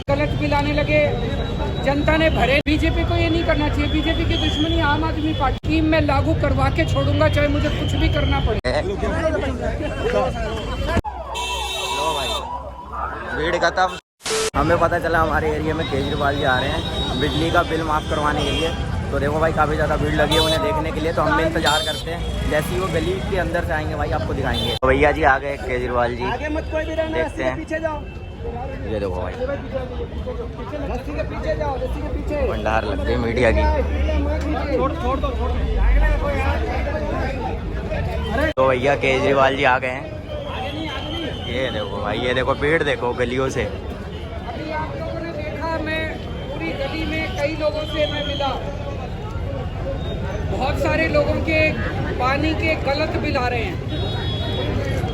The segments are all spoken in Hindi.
गलत बिल आने लगे, जनता ने भरे। बीजेपी को ये नहीं करना चाहिए। बीजेपी की दुश्मनी आम आदमी पार्टी में लागू करवा के छोड़ूंगा, चाहे मुझे कुछ भी करना पड़े। लो भाई, भीड़ खत्म। हमें पता चला हमारे एरिया में केजरीवाल जी आ रहे हैं बिजली का बिल माफ़ करवाने के लिए। तो देखो भाई, काफ़ी ज़्यादा भीड़ लगी है उन्हें देखने के लिए। तो हम भी इंतजार करते हैं, जैसे ही वो गली के अंदर से आएंगे भाई आपको दिखाएंगे। तो भैया जी आ गए केजरीवाल जी, देखते हैं। ये देखो भाई, भंडार लग गई मीडिया की। तो भैया केजरीवाल जी आ गए हैं, ये देखो भाई, ये देखो भीड़ देखो गलियों से। अभी आप लोगों ने देखा, मैं पूरी गली में कई लोगों से मैं मिला। बहुत सारे लोगों के पानी के गलत बिल आ रहे हैं।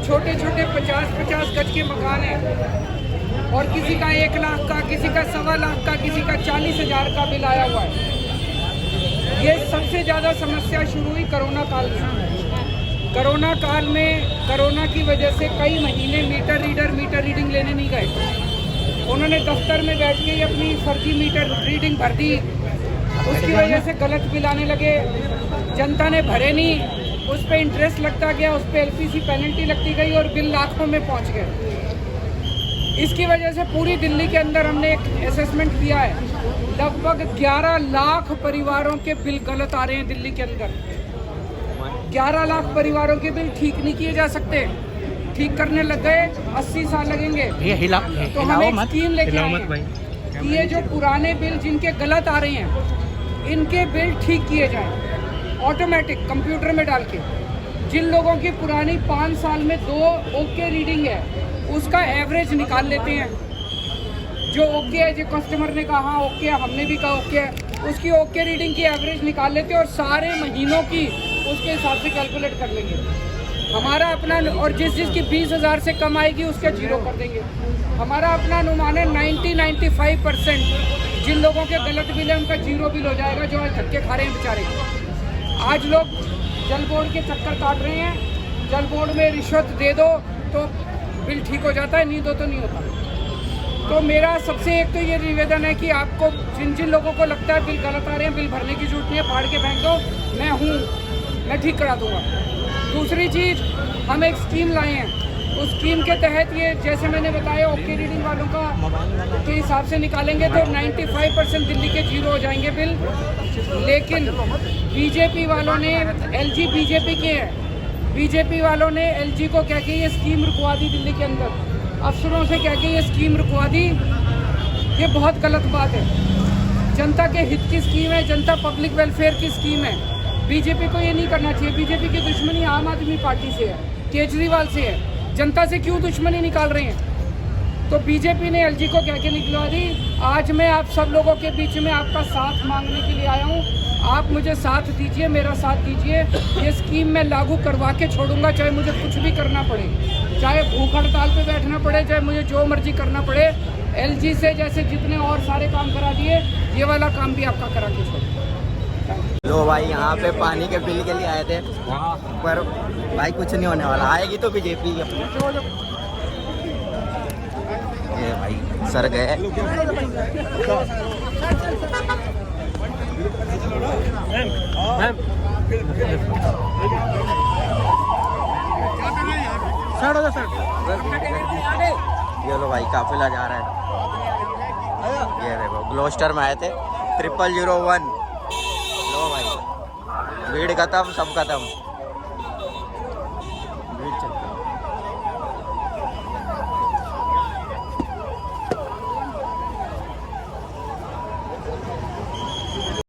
छोटे छोटे 50-50 गज के मकान हैं और किसी का 1 लाख का, किसी का 1.25 लाख का, किसी का 40,000 का बिल आया हुआ है। ये सबसे ज़्यादा समस्या शुरू हुई कोरोना काल में। कोरोना काल में कोरोना की वजह से कई महीने मीटर रीडिंग लेने नहीं गए। उन्होंने दफ्तर में बैठ के ही अपनी फर्जी मीटर रीडिंग भर दी। उसकी वजह से गलत बिल आने लगे, जनता ने भरे नहीं, उस पर इंटरेस्ट लगता गया, उस पर एलपीसी पेनल्टी लगती गई और बिल लाखों में पहुंच गए। इसकी वजह से पूरी दिल्ली के अंदर हमने एक असेसमेंट किया है, लगभग 11 लाख परिवारों के बिल गलत आ रहे हैं दिल्ली के अंदर। 11 लाख परिवारों के बिल ठीक नहीं किए जा सकते। ठीक करने लग गए 80 साल लगेंगे। तो हम एक स्कीम लेके आए हैं कि ये जो पुराने बिल जिनके गलत आ रहे हैं, इनके बिल ठीक किए जाएं ऑटोमेटिक कंप्यूटर में डाल के। जिन लोगों की पुरानी 5 साल में 2 ओके रीडिंग है, उसका एवरेज निकाल लेते हैं। जो ओके है, जो कस्टमर ने कहा हाँ ओके है, हमने भी कहा ओके है, उसकी ओके रीडिंग की एवरेज निकाल लेते हैं और सारे महीनों की उसके हिसाब से कैलकुलेट कर लेंगे हमारा अपना। और जिस की 20,000 से कम आएगी उसका 0 कर देंगे। हमारा अपना अनुमान है 90-95% जिन लोगों के गलत बिल है उनका 0 बिल हो जाएगा, जो आज धक्के खा रहे हैं बेचारे। आज लोग जल बोर्ड के चक्कर काट रहे हैं, जल बोर्ड में रिश्वत दे दो तो बिल ठीक हो जाता है, नहीं दो तो नहीं होता। तो मेरा सबसे एक तो ये निवेदन है कि आपको जिन जिन लोगों को लगता है बिल गलत आ रहे हैं, बिल भरने की जरूरत नहीं है, फाड़ के फेंक दो, मैं हूँ, मैं ठीक करा दूँगा। दूसरी चीज़, हम एक स्कीम लाए हैं, उस स्कीम के तहत ये जैसे मैंने बताया ओके रीडिंग वालों का के हिसाब से निकालेंगे तो 95% दिल्ली के 0 हो जाएंगे बिल। लेकिन बीजेपी वालों ने, एलजी बीजेपी के हैं, बीजेपी वालों ने एलजी को कह के ये स्कीम रुकवा दी दिल्ली के अंदर, अफसरों से कह के ये स्कीम रुकवा दी। ये बहुत गलत बात है। जनता के हित की स्कीम है, जनता पब्लिक वेलफेयर की स्कीम है। बीजेपी को ये नहीं करना चाहिए। बीजेपी की दुश्मनी आम आदमी पार्टी से है, केजरीवाल से है। जनता से क्यों दुश्मनी निकाल रहे हैं? तो बीजेपी ने एलजी को कह के निकलवा दी। आज मैं आप सब लोगों के बीच में आपका साथ मांगने के लिए आया हूँ। आप मुझे साथ दीजिए, मेरा साथ दीजिए। ये स्कीम मैं लागू करवा के छोड़ूंगा, चाहे मुझे कुछ भी करना पड़े, चाहे भूख हड़ताल पे बैठना पड़े, चाहे मुझे जो मर्जी करना पड़े। एलजी से जैसे जितने और सारे काम करा दिए, ये वाला काम भी आपका करा के छोड़ूंगा। लो भाई, यहाँ पे पानी के बिल के लिए आए थे, पर भाई कुछ नहीं होने वाला, आएगी तो बीजेपी अपनी। ये भाई सर गए। ये लो भाई, काफिला जा रहा है। ये देखो ग्लोस्टर में आए थे 0001। लो भाई, भीड़ खत्म, सब खत्म।